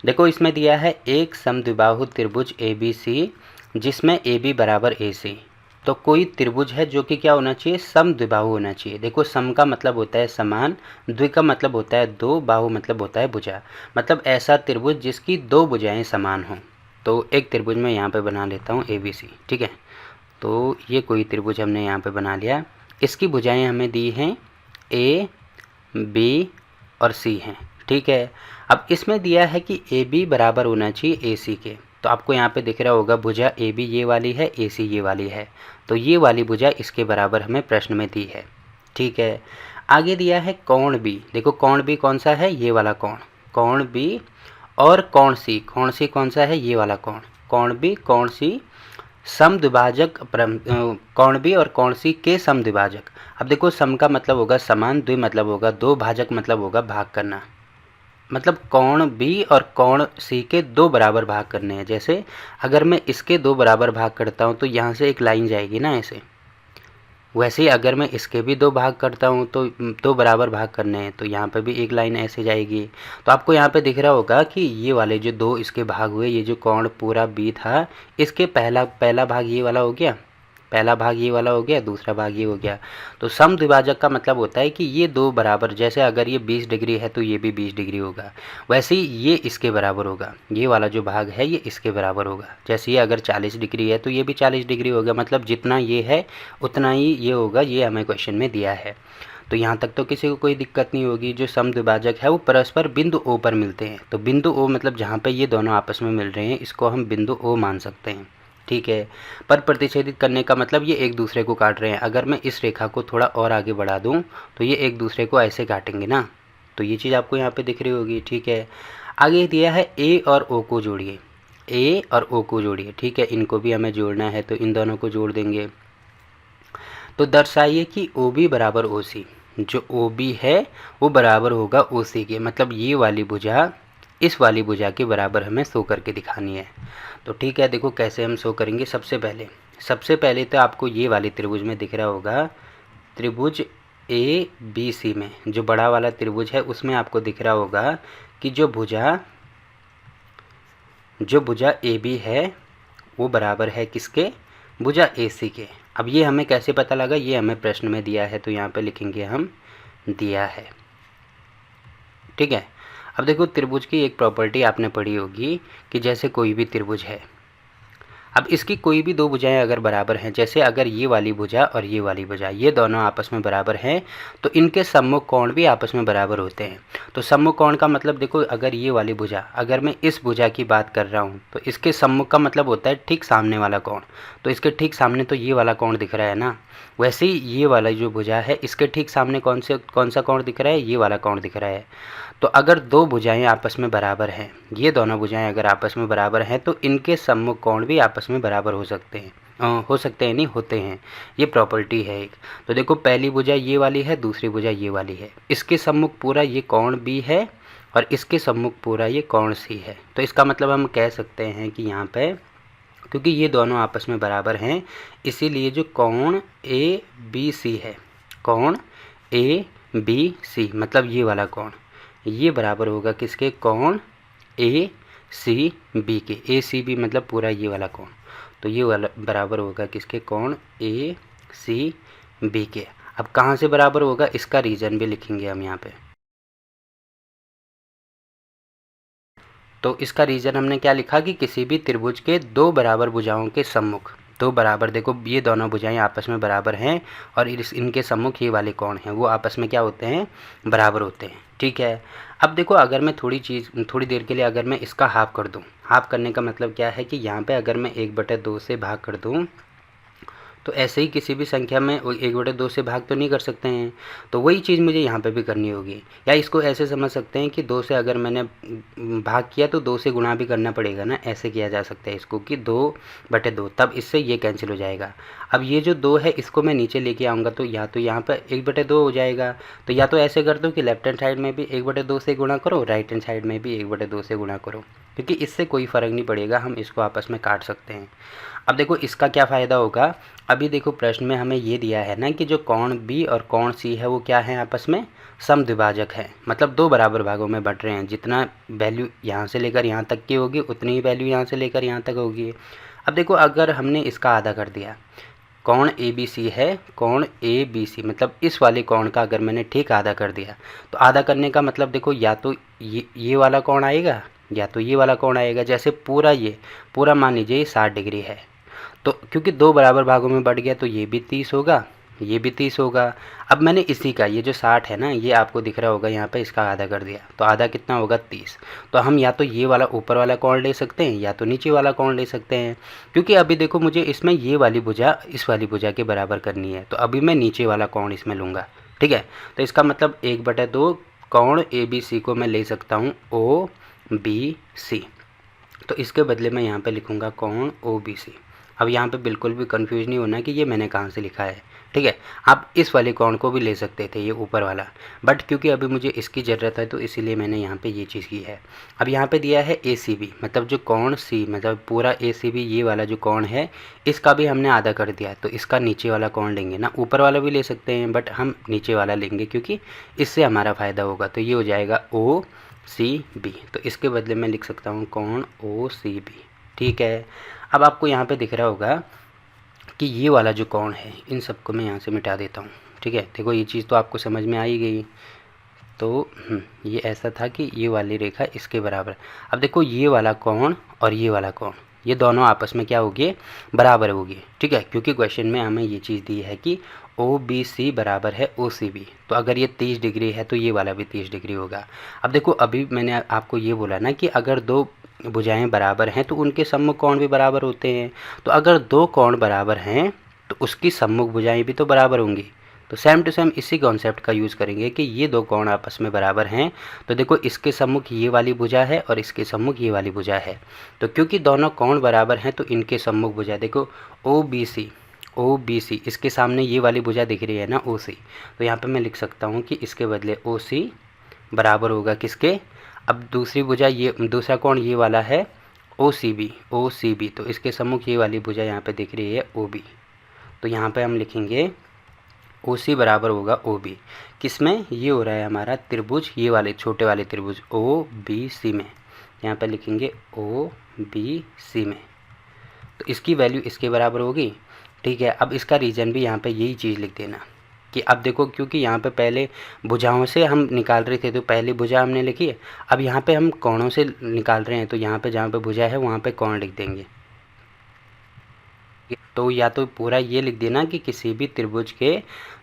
देखो इसमें दिया है एक समद्विबाहु त्रिभुज ABC जिसमें AB बराबर AC। तो कोई त्रिभुज है जो कि क्या होना चाहिए, समद्विबाहु होना चाहिए। देखो सम का मतलब होता है समान, द्वि का मतलब होता है दो, बाहु मतलब होता है भुजा, मतलब ऐसा त्रिभुज जिसकी दो भुजाएं समान हों। तो एक त्रिभुज मैं यहाँ पे बना लेता हूँ ABC, ठीक है। तो ये कोई त्रिभुज हमने यहाँ पे बना लिया, इसकी भुजाएं हमें दी हैं A, B और C हैं, ठीक है। अब इसमें दिया है कि AB बराबर होना चाहिए AC के। तो आपको यहाँ पे दिख रहा होगा भुजा AB ये वाली है, AC ये वाली है, तो ये वाली भुजा इसके बराबर हमें प्रश्न में दी है, ठीक है। आगे दिया है कोण B। देखो कोण B कौन सा है, ये वाला कोण, कोण B और कोण C, कोण C कौन सा है, ये वाला कोण, कोण B कोण C समद्विभाजक कोण B और कोण C के समद्विभाजक। अब देखो सम का मतलब होगा समान, द्वि मतलब होगा दो, भाजक मतलब होगा भाग करना, मतलब कोण B और कोण C के दो बराबर भाग करने हैं। जैसे अगर मैं इसके दो बराबर भाग करता हूँ तो यहाँ से एक लाइन जाएगी ना ऐसे, वैसे ही अगर मैं इसके भी दो भाग करता हूँ तो दो बराबर भाग करने हैं, तो यहाँ पे भी एक लाइन ऐसे जाएगी। तो आपको यहाँ पे दिख रहा होगा कि ये वाले जो दो इसके भाग हुए, ये जो कोण पूरा B था, इसके पहला भाग ये वाला हो गया, पहला भाग ये वाला हो गया, दूसरा भाग ये हो गया। तो समद्विभाजक का मतलब होता है कि ये दो बराबर, जैसे अगर ये 20 डिग्री है तो ये भी 20 डिग्री होगा, वैसे ही ये इसके बराबर होगा, ये वाला जो भाग है ये इसके बराबर होगा। जैसे ये अगर 40 डिग्री है तो ये भी 40 डिग्री होगा, मतलब जितना ये है उतना ही ये होगा, ये हमें क्वेश्चन में दिया है। तो यहाँ तक तो किसी को कोई दिक्कत नहीं होगी। जो समद्विभाजक है वो परस्पर बिंदु O पर मिलते हैं, तो बिंदु O मतलब जहाँ पर ये दोनों आपस में मिल रहे हैं इसको हम बिंदु O मान सकते हैं, ठीक है। पर प्रतिच्छेदित करने का मतलब ये एक दूसरे को काट रहे हैं। अगर मैं इस रेखा को थोड़ा और आगे बढ़ा दूं तो ये एक दूसरे को ऐसे काटेंगे ना, तो ये चीज़ आपको यहाँ पे दिख रही होगी, ठीक है। आगे दिया है A और O को जोड़िए, A और O को जोड़िए, ठीक है। इनको भी हमें जोड़ना है तो इन दोनों को जोड़ देंगे। तो दर्शाइए कि OB बराबर OC, जो OB है वो बराबर होगा OC के, मतलब ये वाली भुजा इस वाली भुजा के बराबर हमें शो करके दिखानी है। तो ठीक है, देखो कैसे हम शो करेंगे। सबसे पहले तो आपको ये वाली त्रिभुज में दिख रहा होगा, त्रिभुज ABC में जो बड़ा वाला त्रिभुज है उसमें आपको दिख रहा होगा कि जो भुजा AB है वो बराबर है किसके, भुजा AC के। अब ये हमें कैसे पता लगा, ये हमें प्रश्न में दिया है, तो यहाँ पे लिखेंगे हम दिया है, ठीक है। अब देखो त्रिभुज की एक प्रॉपर्टी आपने पढ़ी होगी कि जैसे कोई भी त्रिभुज है, अब इसकी कोई भी दो भुजाएं अगर बराबर हैं, जैसे अगर ये वाली भुजा और ये वाली भुजा ये दोनों आपस में बराबर हैं, तो इनके सम्मुख कोण भी आपस में बराबर होते हैं। तो सम्मुख कोण का मतलब देखो, अगर ये वाली भुजा, अगर मैं इस भुजा की बात कर रहा हूँ तो इसके सम्मुख का मतलब होता है ठीक सामने वाला कोण। तो इसके ठीक सामने तो ये वाला कोण दिख रहा है ना, वैसे ही ये वाला जो भुजा है इसके ठीक सामने कौन सा कोण दिख रहा है, ये वाला कोण दिख रहा है। तो अगर दो भुजाएं आपस में बराबर हैं, ये दोनों भुजाएं अगर आपस में बराबर हैं तो इनके सम्मुख कोण भी आपस में बराबर हो सकते हैं, नहीं होते हैं, ये प्रॉपर्टी है एक। तो देखो पहली भुजा ये वाली है, दूसरी भुजा ये वाली है, इसके सम्मुख पूरा ये कोण B है और इसके सम्मुख पूरा ये कोण C है। तो इसका मतलब हम कह सकते हैं कि यहाँ पे क्योंकि ये दोनों आपस में बराबर हैं, इसीलिए जो कोण ABC है, कोण ABC मतलब ये वाला कोण, ये बराबर होगा किसके, कोण ACB के। ACB मतलब पूरा ये वाला कोण, तो ये वाला बराबर होगा किसके, कोण ACB के। अब कहाँ से बराबर होगा इसका रीजन भी लिखेंगे हम यहाँ पे। तो इसका रीजन हमने क्या लिखा कि किसी भी त्रिभुज के दो बराबर भुजाओं के सम्मुख, दो बराबर, देखो ये दोनों भुजाएं आपस में बराबर हैं और इनके सम्मुख ये वाले कोण हैं, वो आपस में क्या होते हैं, बराबर होते हैं, ठीक है। अब देखो अगर मैं थोड़ी देर के लिए अगर मैं इसका हाफ कर दूं, हाफ करने का मतलब क्या है कि यहाँ पे अगर मैं 1/2 से भाग कर दूं तो ऐसे ही किसी भी संख्या में 1/2 से भाग तो नहीं कर सकते हैं, तो वही चीज़ मुझे यहाँ पे भी करनी होगी। या इसको ऐसे समझ सकते हैं कि 2 से अगर मैंने भाग किया तो 2 से गुणा भी करना पड़ेगा ना, ऐसे किया जा सकता है इसको कि 2/2, तब इससे ये कैंसिल हो जाएगा। अब ये जो 2 है इसको मैं नीचे लेके आऊँगा तो यहाँ पर 1/2 हो जाएगा। तो या तो ऐसे कर दो कि लेफ्ट हैंड साइड में भी 1/2 से गुणा करो, राइट हैंड साइड में भी 1/2 से गुणा करो, क्योंकि इससे कोई फ़र्क नहीं पड़ेगा, हम इसको आपस में काट सकते हैं। अब देखो इसका क्या फ़ायदा होगा, अभी देखो प्रश्न में हमें ये दिया है ना कि जो कोण B और कोण C है वो क्या है, आपस में समद्विभाजक हैं, मतलब दो बराबर भागों में बट रहे हैं। जितना वैल्यू यहाँ से लेकर यहाँ तक की होगी उतनी ही वैल्यू यहाँ से लेकर यहाँ तक होगी। अब देखो अगर हमने इसका आधा कर दिया, कोण ए बी सी है, कोण ए बी सी मतलब इस वाले कोण का अगर मैंने ठीक आधा कर दिया, तो आधा करने का मतलब देखो या तो ये वाला कोण आएगा या तो ये वाला कोण आएगा। जैसे पूरा मान लीजिए 60 डिग्री है, तो क्योंकि दो बराबर भागों में बढ़ गया तो ये भी 30 होगा, ये भी 30 होगा। अब मैंने इसी का ये जो 60 है ना, ये आपको दिख रहा होगा यहाँ पे, इसका आधा कर दिया तो आधा कितना होगा 30। तो हम या तो ये वाला ऊपर वाला कोण ले सकते हैं या तो नीचे वाला कोण ले सकते हैं, क्योंकि अभी देखो मुझे इसमें ये वाली भुजा इस वाली भुजा के बराबर करनी है, तो अभी मैं नीचे वाला कोण इसमें लूँगा। ठीक है, तो इसका मतलब 1/2 कोण ए बी सी को मैं ले सकता हूँ ओ बी सी। तो इसके बदले मैं यहाँ पे लिखूँगा कोण ओ बी सी। अब यहाँ पे बिल्कुल भी कंफ्यूज नहीं होना कि ये मैंने कहाँ से लिखा है। ठीक है, आप इस वाले कोण को भी ले सकते थे, ये ऊपर वाला, बट क्योंकि अभी मुझे इसकी ज़रूरत है तो इसीलिए मैंने यहाँ पे ये चीज़ की है। अब यहाँ पे दिया है ए सी बी, मतलब जो कोण सी मतलब पूरा ए सी बी ये वाला जो कोण है इसका भी हमने आधा कर दिया, तो इसका नीचे वाला कोण लेंगे ना, ऊपर वाला भी ले सकते हैं बट हम नीचे वाला लेंगे क्योंकि इससे हमारा फ़ायदा होगा। तो ये हो जाएगा ओ सी बी, तो इसके बदले मैं लिख सकता हूँ कोण ओ सी बी। ठीक है, अब आपको यहाँ पे दिख रहा होगा कि ये वाला जो कोण है इन सबको मैं यहाँ से मिटा देता हूँ। ठीक है, देखो ये चीज़ तो आपको समझ में आ ही गई। तो ये ऐसा था कि ये वाली रेखा इसके बराबर। अब देखो ये वाला कोण और ये वाला कोण ये दोनों आपस में क्या होगी, बराबर होगी। ठीक है, क्योंकि क्वेश्चन में हमें ये चीज़ दी है कि ओ बी सी बराबर है ओ सी बी, तो अगर ये 30 डिग्री है तो ये वाला भी 30 डिग्री होगा। अब देखो अभी मैंने आपको ये बोला ना कि अगर दो भुजाएं बराबर हैं तो उनके सम्मुख कोण भी बराबर होते हैं। तो अगर दो कोण बराबर हैं तो उसकी सम्मुख भुजाएं भी तो बराबर होंगी। तो सेम टू सेम इसी कॉन्सेप्ट का यूज़ करेंगे कि ये दो कोण आपस में बराबर हैं, तो देखो इसके सम्मुख ये वाली भुजा है और इसके सम्मुख ये वाली भुजा है, तो क्योंकि दोनों कोण बराबर हैं तो इनके सम्मुख भुजा देखो ओ बी सी इसके सामने ये वाली भुजा दिख रही है ना ओ सी, तो यहाँ पे मैं लिख सकता हूँ कि इसके बदले ओ सी बराबर होगा किसके, अब दूसरी भुजा ये दूसरा कोण ये वाला है ओ सी बी, तो इसके सम्मुख ये वाली भुजा यहाँ पे दिख रही है ओ बी, तो यहाँ पे हम लिखेंगे ओ सी बराबर होगा ओ बी। किस में, ये हो रहा है हमारा त्रिभुज, ये वाले छोटे वाले त्रिभुज ओ बी सी में, यहाँ पे लिखेंगे ओ बी सी में, तो इसकी वैल्यू इसके बराबर होगी। ठीक है, अब इसका रीज़न भी यहाँ पे यही चीज़ लिख देना कि अब देखो क्योंकि यहाँ पे पहले भुजाओं से हम निकाल रहे थे तो पहली भुजा हमने लिखी है, अब यहाँ पे हम कोणों से निकाल रहे हैं तो यहाँ पे जहाँ पे भुजा है वहाँ पे कोण लिख देंगे। तो या तो पूरा ये लिख देना कि किसी भी त्रिभुज के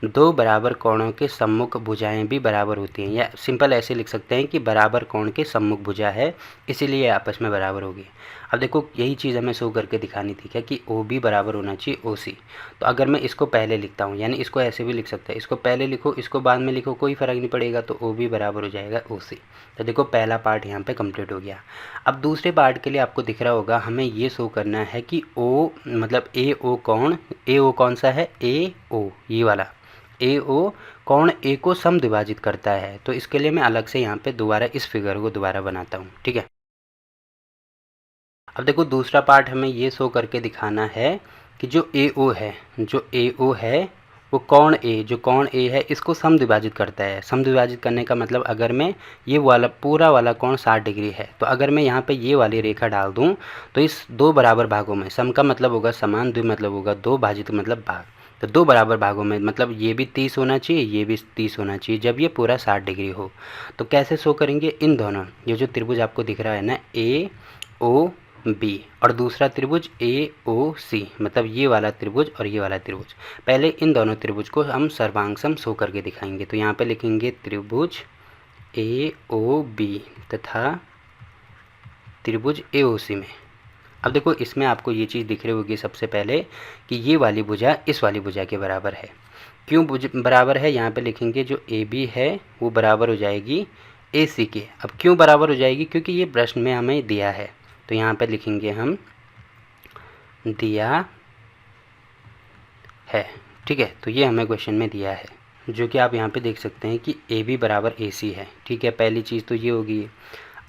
दो बराबर कोणों के सम्मुख भुजाएं भी बराबर होती हैं, या सिंपल ऐसे लिख सकते हैं कि बराबर कोण के सम्मुख भुजा है इसीलिए आपस में बराबर होगी। अब देखो यही चीज़ हमें शो करके दिखानी थी क्या कि ओ बी बराबर होना चाहिए ओ सी। तो अगर मैं इसको पहले लिखता हूँ, यानी इसको ऐसे भी लिख सकते हैं, इसको पहले लिखो इसको बाद में लिखो कोई फ़र्क नहीं पड़ेगा, तो ओ बी बराबर हो जाएगा ओ सी। तो देखो पहला पार्ट यहाँ पे कंप्लीट हो गया। अब दूसरे पार्ट के लिए आपको दिख रहा होगा हमें ये शो करना है कि ओ मतलब ए ओ कौन सा है, ए ओ ये वाला ए ओ कोण ए को समद्विभाजित करता है। तो इसके लिए मैं अलग से यहाँ पे दोबारा इस फिगर को दोबारा बनाता हूँ। ठीक है, अब देखो दूसरा पार्ट हमें ये शो करके दिखाना है कि जो ए ओ है वो कोण ए है इसको समद्विभाजित करता है। समद्विभाजित करने का मतलब अगर मैं ये वाला पूरा वाला कोण 60 डिग्री है, तो अगर मैं यहाँ पे ये वाली रेखा डाल दूँ तो इस दो बराबर भागों में, सम का मतलब होगा समान, द्वि मतलब होगा दो, भाजित मतलब भाग, तो दो बराबर भागों में मतलब ये भी 30 होना चाहिए ये भी 30 होना चाहिए जब ये पूरा 60 डिग्री हो। तो कैसे शो करेंगे, इन दोनों ये जो त्रिभुज आपको दिख रहा है ना ए ओ बी और दूसरा त्रिभुज ए ओ सी, मतलब ये वाला त्रिभुज और ये वाला त्रिभुज, पहले इन दोनों त्रिभुज को हम सर्वांगसम शो करके दिखाएंगे। तो यहाँ पे लिखेंगे त्रिभुज ए ओ बी तथा त्रिभुज ए ओ सी में। अब देखो इसमें आपको ये चीज़ दिख रही होगी सबसे पहले कि ये वाली भुजा इस वाली भुजा के बराबर है। क्यों बराबर है, यहाँ पे लिखेंगे जो ए बी है वो बराबर हो जाएगी ए सी के। अब क्यों बराबर हो जाएगी, क्योंकि ये प्रश्न में हमें दिया है, तो यहाँ पे लिखेंगे हम दिया है। ठीक है, तो ये हमें क्वेश्चन में दिया है, जो कि आप यहाँ पे देख सकते हैं कि ए बी बराबर ए सी है। ठीक है, पहली चीज़ तो ये होगी।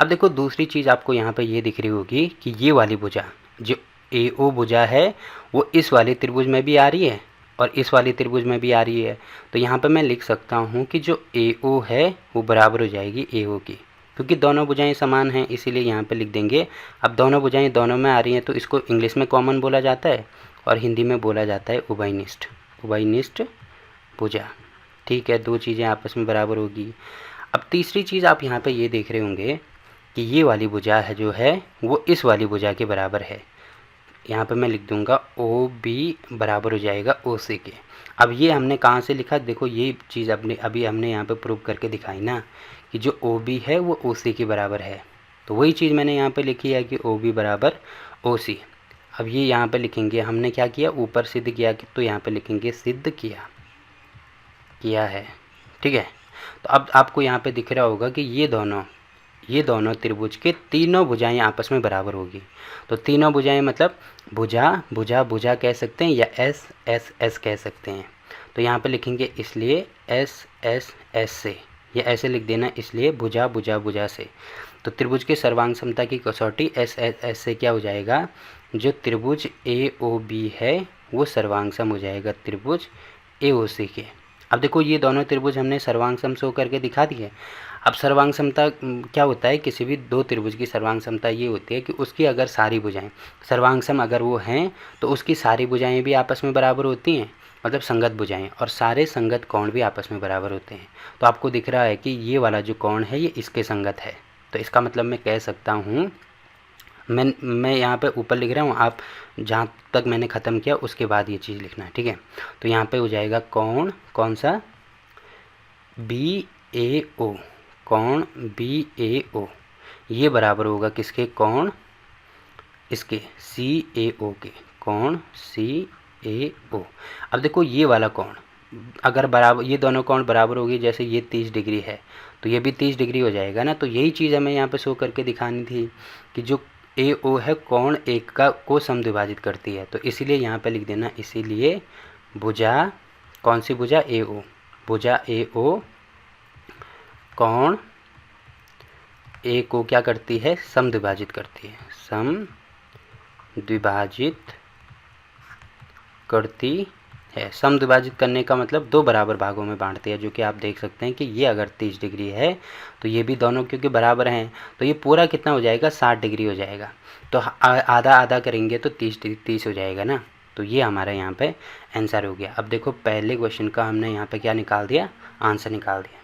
अब देखो दूसरी चीज़ आपको यहाँ पे ये दिख रही होगी कि ये वाली भुजा जो ए ओ भुजा है वो इस वाले त्रिभुज में भी आ रही है और इस वाली त्रिभुज में भी आ रही है, तो यहाँ पे मैं लिख सकता हूँ कि जो AO है वो बराबर हो जाएगी AO की, क्योंकि दोनों भुजाएं समान हैं इसीलिए यहाँ पे लिख देंगे। अब दोनों भुजाएं दोनों में आ रही हैं तो इसको इंग्लिश में कॉमन बोला जाता है और हिंदी में बोला जाता है उभयनिष्ठ, उभयनिष्ठ भुजा। ठीक है, दो चीज़ें आपस में बराबर होगी। अब तीसरी चीज़ आप यहाँ पे ये देख रहे होंगे कि ये वाली भुजा है जो है वो इस वाली भुजा के बराबर है। यहाँ पे मैं लिख दूंगा OB बराबर हो जाएगा OC के। अब ये हमने कहाँ से लिखा, देखो ये चीज़ अभी हमने यहाँ पे प्रूव करके दिखाई ना कि जो OB है वो OC के बराबर है, तो वही चीज़ मैंने यहाँ पे लिखी है कि OB बराबर OC। अब ये यहाँ पे लिखेंगे, हमने क्या किया, ऊपर सिद्ध किया कि, तो यहाँ पे लिखेंगे सिद्ध किया है। ठीक है, तो अब आपको यहाँ पे दिख रहा होगा कि ये दोनों त्रिभुज के तीनों भुजाएं आपस में बराबर होगी। तो तीनों भुजाएं मतलब भुजा कह सकते हैं या S कह सकते हैं। तो यहाँ पे लिखेंगे इसलिए S से, या ऐसे लिख देना इसलिए भुजा से। तो त्रिभुज के सर्वांग समता की कसौटी S से क्या हो जाएगा, जो त्रिभुज AOB है वो सर्वांग सम हो जाएगा त्रिभुज AOC के। अब देखो ये दोनों त्रिभुज हमने सर्वांग सम शो करके दिखा दिए। अब सर्वांग समता क्या होता है, किसी भी दो त्रिभुज की सर्वांग समता ये होती है कि उसकी अगर सारी भुजाएं सर्वांग सम अगर वो हैं तो उसकी सारी भुजाएं भी आपस में बराबर होती हैं, मतलब संगत भुजाएं, और सारे संगत कोण भी आपस में बराबर होते हैं। तो आपको दिख रहा है कि ये वाला जो कोण है ये इसके संगत है, तो इसका मतलब मैं कह सकता हूँ, मैं यहाँ पे ऊपर लिख रहा हूँ, आप जहाँ तक मैंने ख़त्म किया उसके बाद ये चीज़ लिखना है। ठीक है, तो यहाँ पे हो जाएगा कोण कौन सा, BAO, कोण BAO ये बराबर होगा किसके, कोण इसके CAO के, कोण CAO। अब देखो ये वाला कोण अगर बराबर, ये दोनों कोण बराबर होगी, जैसे ये 30 डिग्री है तो ये भी 30 डिग्री हो जाएगा ना। तो यही चीज़ हमें यहाँ पे शो करके दिखानी थी कि जो AO है कोण एक का को समद्विभाजित करती है, तो इसीलिए यहाँ पे लिख देना, इसीलिए भुजा कौन सी भुजा, AO, भुजा AO कोण A को क्या करती है, समद्विभाजित करती है, समद्विभाजित करती है। समद्विभाजित करने का मतलब दो बराबर भागों में बांटती है, जो कि आप देख सकते हैं कि ये अगर 30 डिग्री है तो ये भी दोनों क्योंकि बराबर हैं तो ये पूरा कितना हो जाएगा, 60 डिग्री हो जाएगा। तो आधा आधा करेंगे तो 30 हो जाएगा ना। तो ये हमारा यहाँ पे आंसर हो गया। अब देखो पहले क्वेश्चन का हमने यहाँ पे क्या निकाल दिया, आंसर निकाल दिया।